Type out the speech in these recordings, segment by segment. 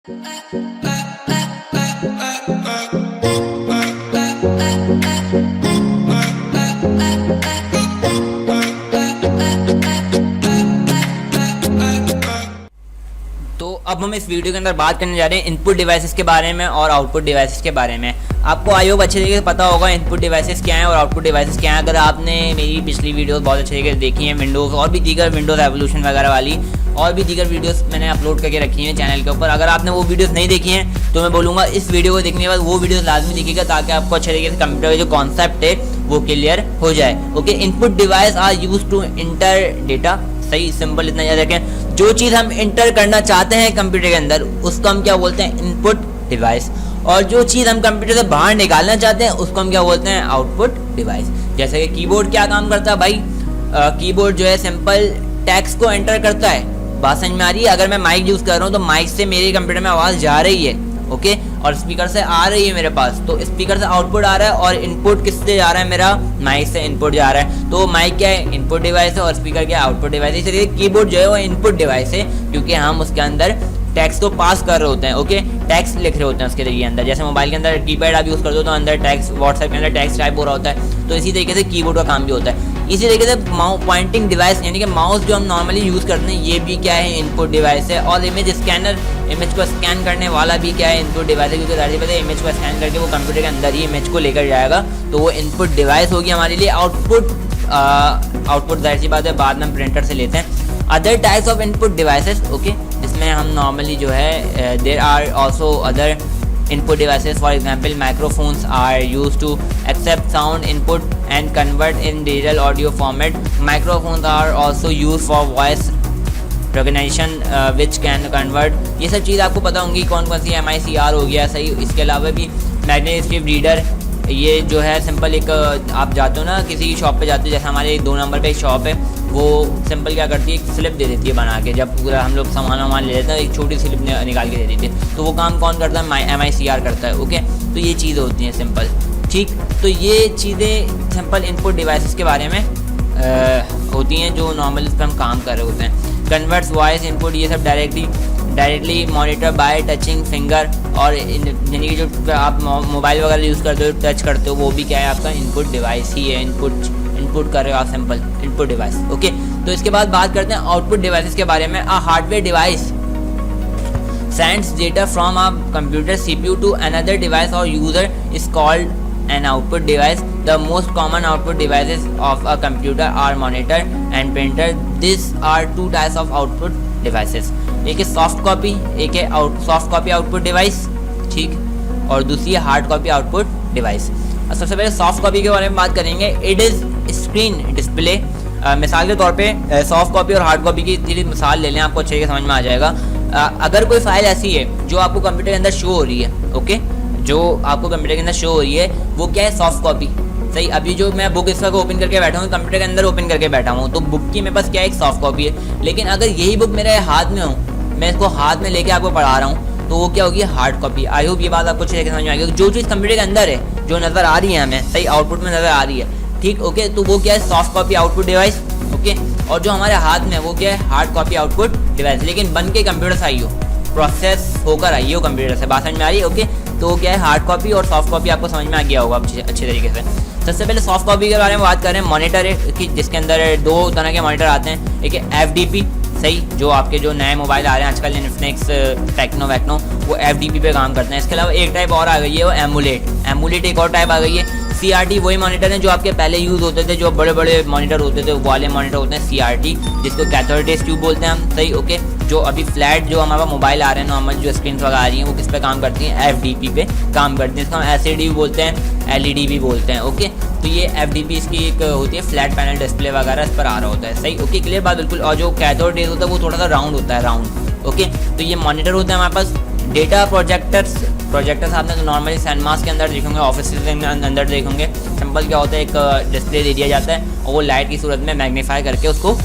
तो अब हम इस वीडियो के अंदर बात करने जा रहे हैं इनपुट डिवाइसेस के बारे में और आउटपुट डिवाइसेस के बारे में। आपको आई होप अच्छे तरीके से पता होगा इनपुट डिवाइसेस क्या हैं और आउटपुट डिवाइसेस क्या हैं। अगर आपने मेरी पिछली वीडियोस बहुत अच्छे तरीके से देखी हैं, विंडोज़ और भी दीगर विंडोज़ एवोल्यूशन वगैरह वाली और भी दीगर वीडियोस मैंने अपलोड करके रखी हैं चैनल के ऊपर, अगर आपने वो वीडियोस नहीं देखी हैं तो मैं बोलूँगा इस वीडियो को देखने के बाद वो वीडियोस लाजमी देखिएगा ताकि आपको अच्छे तरीके से कंप्यूटर का जो कॉन्सेप्ट है वो क्लियर हो जाए। Okay, input device are use to enter data. सही सिंपल इतना याद रखें, जो चीज़ हम इंटर करना चाहते हैं कंप्यूटर के अंदर उसको हम क्या बोलते हैं, इनपुट डिवाइस। और जो चीज़ हम कंप्यूटर से बाहर निकालना चाहते हैं उसको हम क्या बोलते हैं, आउटपुट डिवाइस। जैसे कि कीबोर्ड क्या काम करता है भाई, कीबोर्ड जो है सिंपल टेक्स्ट को एंटर करता है। बात समझ में आ रही है? अगर मैं माइक यूज़ कर रहा हूँ तो माइक से मेरे कंप्यूटर में आवाज़ जा रही है, ओके, और स्पीकर से आ रही है मेरे पास, तो स्पीकर से आउटपुट आ रहा है और इनपुट किससे जा रहा है, मेरा माइक से इनपुट जा रहा है। तो माइक क्या है, इनपुट डिवाइस है, और स्पीकर क्या है, आउटपुट डिवाइस है। इसलिए कीबोर्ड जो है वो इनपुट डिवाइस है क्योंकि हम उसके अंदर टेक्स्ट को पास कर रहे होते हैं। ओके, टेक्स्ट लिख रहे होते हैं उसके जरिए अंदर। जैसे मोबाइल के अंदर कीपैड आप यूज़ करते हो तो अंदर टेक्स्ट, व्हाट्सएप के अंदर टेक्स्ट टाइप हो रहा होता है, तो इसी तरीके से कीबोर्ड का काम भी होता है। इसी तरीके से पॉइंटिंग डिवाइस यानी कि माउस जो हम नॉर्मली यूज़ करते हैं ये भी क्या है, इनपुट डिवाइस है। और इमेज स्कैनर, इमेज को स्कैन करने वाला भी क्या है, इनपुट डिवाइस है, क्योंकि जाहिर बात है इमेज को स्कैन करके वो कंप्यूटर के अंदर ही इमेज को लेकर जाएगा, तो वो इनपुट डिवाइस होगी हमारे लिए। आउटपुट जाहिर सी बात है बाद में हम प्रिंटर से लेते हैं। Other types of input devices, okay, जिसमें हम नॉर्मली जो है there are also other input devices. For example, microphones are used to accept sound input and convert in digital audio format. Microphones are also used for voice recognition which can convert. ये सब चीज़ आपको पता होंगी कौन कौन सी, MICR हो गया, सही। इसके अलावा भी मैग्नेटिक स्ट्रिप रीडर, ये जो है सिंपल एक आप जाते हो ना किसी शॉप पे जाते हो, जैसे हमारे 2 नंबर पे एक शॉप है, वो सिंपल क्या करती है, एक स्लिप दे देती है बना के। जब पूरा हम लोग सामान ले लेते हैं एक छोटी स्लिप निकाल के दे देती है, तो वो काम कौन करता है, MICR करता है। ओके, तो ये चीज़ें होती हैं सिंपल, ठीक। तो ये चीज़ें सिंपल इनपुट डिवाइसेस के बारे में होती हैं जो नॉर्मल इस पर हम काम कर रहे होते हैं। कन्वर्ट्स वॉइस इनपुट, ये सब directly monitor bye touching finger, और यानी कि जो आप मोबाइल वगैरह यूज़ करते हो, टच करते हो, वो भी क्या है, आपका इनपुट डिवाइस ही है। इनपुट कर रहे हो आप, सिंपल इनपुट डिवाइस। ओके, तो इसके बाद बात करते हैं आउटपुट डिवाइसेस के बारे में। Hardware device sends data from a computer CPU to another device or user is called an output device. The most common output devices of a computer are monitor and printer. These are 2 types of output devices. एक है soft copy, एक है soft copy output device, ठीक, और दूसरी है hard copy output device. सबसे पहले सॉफ्ट कॉपी के बारे में बात करेंगे। It is screen display. मिसाल के तौर पे सॉफ्ट कॉपी और हार्ड कॉपी की सीधी मिसाल ले लें, आपको अच्छे से समझ में आ जाएगा। अगर कोई फाइल ऐसी है जो आपको कंप्यूटर के अंदर शो हो रही है, ओके, जो आपको कंप्यूटर के अंदर शो हो रही है वो क्या है, सॉफ्ट कॉपी, सही। अभी जो मैं बुक इसका ओपन करके बैठा हूँ, कंप्यूटर के अंदर ओपन करके बैठा हूँ, तो बुक की मेरे पास क्या है, एक सॉफ्ट कॉपी है। लेकिन अगर यही बुक मेरे हाथ में हो, मैं इसको हाथ में लेके आपको पढ़ा रहा हूँ, तो वो क्या होगी, हार्ड कॉपी। आई होप ये बात आपको अच्छे से समझ में आएगी। जो चीज़ कंप्यूटर के अंदर है, जो नज़र आ रही है हमें, सही, आउटपुट में नज़र आ रही है, ठीक, ओके, तो वो क्या है, soft copy output device, okay. और जो हमारे हाथ में वो क्या है, हार्ड कॉपी आउटपुट डिवाइस, लेकिन बन के कंप्यूटर से आई हो, प्रोसेस होकर आई हो कंप्यूटर से। बात समझ में आ रही है? ओके, तो वो क्या है, हार्ड कॉपी और सॉफ्ट कॉपी आपको समझ में आ गया होगा अच्छे तरीके से। सबसे पहले सॉफ्ट कॉपी के बारे में बात करें। मॉनिटर है कि जिसके अंदर 2 तरह के मॉनिटर आते हैं, एक है FDP, सही, जो आपके जो नए मोबाइल आ रहे हैं आजकल, इन्फिनिक्स, टेक्नो वैक्नो, वो FDP पे काम करते हैं। इसके अलावा एक टाइप और आ गई है, वो एमुलेट एक और टाइप आ गई है। CRT वही मॉनिटर हैं जो आपके पहले यूज़ होते थे, जो बड़े बड़े मॉनिटर होते थे, वाले मॉनिटर होते हैं CRT, जिसको कैथोड रे ट्यूब बोलते हैं हम, सही, ओके। जो अभी फ्लैट जो हमारा मोबाइल आ रहे हैं नॉर्मल, जो स्क्रीन वगैरह आ रही हैं, वो किस पे काम करती हैं, FDP पे काम करती हैं। इसको हम LCD भी बोलते हैं, LED भी बोलते हैं, ओके। तो ये FDP इसकी एक होती है, फ्लैट पैनल डिस्प्ले वगैरह इस पर आ रहा होता है, सही, ओके, क्लियर बात बिल्कुल। और जो कैथोड रेज होता है वो थोड़ा सा राउंड होता है, राउंड, ओके। तो ये मॉनिटर होता है हमारे पास। डेटा प्रोजेक्टर्स आपने तो नॉर्मली सैनमास के अंदर देखेंगे, ऑफिस के अंदर देखेंगे। सिंपल क्या होता है, एक डिस्प्ले दे दिया जाता है और वो लाइट की सूरत में मैग्नीफाई करके उसको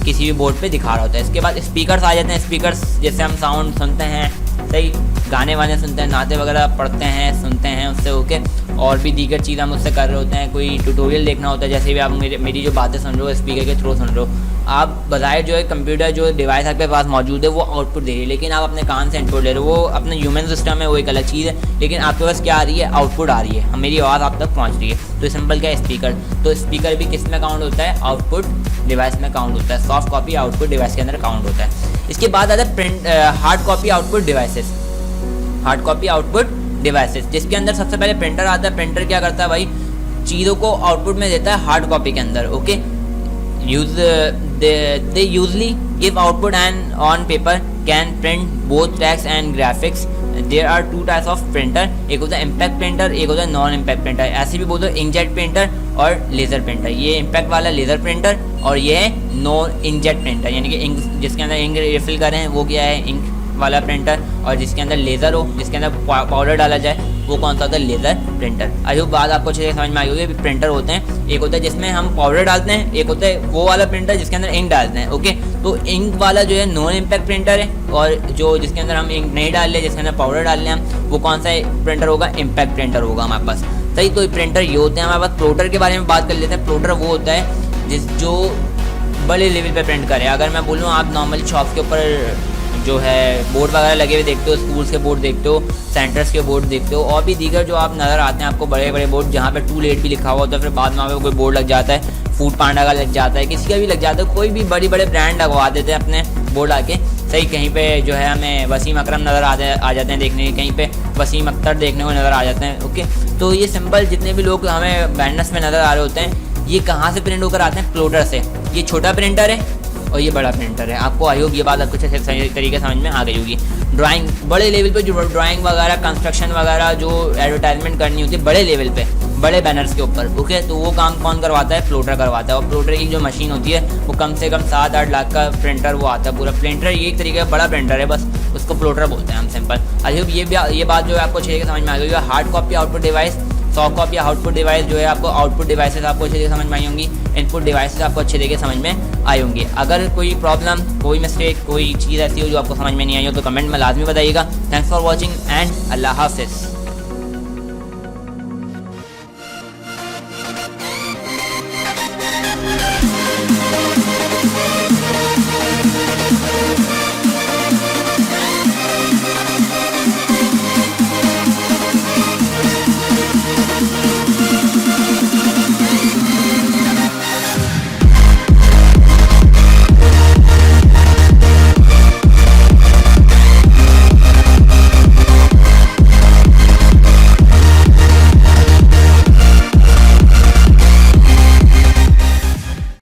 किसी भी बोर्ड पे दिखा रहा होता है। इसके बाद स्पीकर्स आ जाते हैं। स्पीकर्स जैसे हम साउंड सुनते हैं, सही, गाने वाने सुनते हैं, नाते वगैरह पढ़ते हैं, सुनते हैं उससे, ओके। और भी दीगर चीज़ हम उससे कर रहे होते हैं, कोई ट्यूटोरियल देखना होता है, जैसे भी आप मेरी जो बातें सुन रहे हो स्पीकर के थ्रू सुन रहे हो, आप बजाय जो है कंप्यूटर जो डिवाइस आपके पास मौजूद है वो आउटपुट दे रही है, लेकिन आप अपने कान से इनपुट ले रहे हो, वो अपने ह्यूमन सिस्टम है, वो एक अलग चीज़ है, लेकिन आपके पास क्या आ रही है, आउटपुट आ रही है, मेरी आवाज़ आप तक पहुँच रही है। तो सिंपल क्या है, स्पीकर। तो स्पीकर भी किस में काउंट होता है, आउटपुट डिवाइस में काउंट होता है, सॉफ्ट कॉपी आउटपुट डिवाइस के अंदर काउंट होता है। इसके बाद आता है print hard copy output devices. Hard copy output devices जिसके अंदर सबसे पहले प्रिंटर आता है। प्रिंटर क्या करता है भाई, चीज़ों को आउटपुट में देता है हार्ड कॉपी के अंदर। Okay, they usually give output and on paper can print both text and graphics. There are two types of printer, एक होता है इम्पैक्ट प्रिंटर, एक होता है नॉन इम्पैक्ट प्रिंटर। ऐसे भी बोलते हो इंकजेट प्रिंटर और लेज़र प्रिंटर। ये इम्पैक्ट वाला लेज़र प्रिंटर और ये है नॉन इंकजेट प्रिंटर, यानी कि इंक जिसके अंदर इंक रिफिल करें वो क्या है, इंक वाला प्रिंटर। और जिसके अंदर लेज़र हो, जिसके अंदर पाउडर डाला जाए, वो कौन सा होता है, लेज़र प्रिंटर। आई होप बात आपको अच्छे से समझ में आई होगी। प्रिंटर होते हैं, एक होता है जिसमें हम पाउडर डालते हैं, एक होता है वो वाला प्रिंटर जिसके अंदर इंक डालते हैं। ओके, तो इंक वाला जो है नॉन इम्पैक्ट प्रिंटर है, और जो जिसके अंदर हम इंक नहीं डाल रहे, जिसके अंदर पाउडर डाल रहे हैं, वो कौन सा प्रिंटर होगा, इम्पैक्ट प्रिंटर होगा हमारे पास। सही, तो प्रिंटर ये होते हैं हमारे पास। प्लोटर के बारे में बात कर लेते हैं। प्लोटर वो होता है जो बड़े लेवल पर प्रिंट करे। अगर मैं बोलूँ, आप नॉर्मली शॉप के ऊपर जो है बोर्ड वगैरह लगे हुए देखते हो, स्कूल्स के बोर्ड देखते हो, सेंटर्स के बोर्ड देखते हो, और भी दीगर जो आप नज़र आते हैं आपको बड़े बड़े बोर्ड, जहाँ पे टू लेट भी लिखा हुआ होता है, फिर बाद में वहाँ पे कोई बोर्ड लग जाता है, फूड पांडा का लग जाता है, किसी का भी लग जाता है, कोई भी बड़ी बड़े ब्रांड लगवा देते हैं अपने बोर्ड आके। सही, कहीं पे जो है हमें वसीम अकरम नज़र आ जाते हैं देखने के, कहीं पे वसीम अख्तर देखने को नज़र आ जाते हैं। ओके, तो ये सिंपल जितने भी लोग हमें बैनर्स में नज़र आ रहे होते हैं, ये कहाँ से प्रिंट होकर आते हैं, प्लोटर से। ये छोटा प्रिंटर है और ये बड़ा प्रिंटर है। आपको आई होप ये बात कुछ अच्छे तरीके समझ में आ गई होगी। ड्राइंग बड़े लेवल पे, जो ड्राइंग वगैरह, कंस्ट्रक्शन वगैरह, जो एडवर्टाइजमेंट करनी होती है बड़े लेवल पे, बड़े बैनर्स के ऊपर। ओके, तो वो काम कौन करवाता है, प्लोटर करवाता है। और प्लोटर की जो मशीन होती है वो कम से कम 7-8 लाख का प्रिंटर वो आता है पूरा। प्रिंटर ये एक तरीके का बड़ा प्रिंटर है, बस उसको प्लोटर बोलते हैं हम सिंपल। आई होप ये बात जो है आपको अच्छे तरीके समझ में आ गई होगी। Hard copy output device, soft copy output device जो है आपको, आउटपुट डिवाइसेस आपको अच्छे तरीके समझ में आई होंगी, इनपुट डिवाइसेस आपको अच्छे तरीके समझ में आई होंगी। अगर कोई प्रॉब्लम, कोई मिस्टेक, कोई चीज़ ऐसी हो जो आपको समझ में नहीं आई हो तो कमेंट में लाजमी बताइएगा। थैंक्स फॉर वॉचिंग एंड अल्लाह हाफिज़।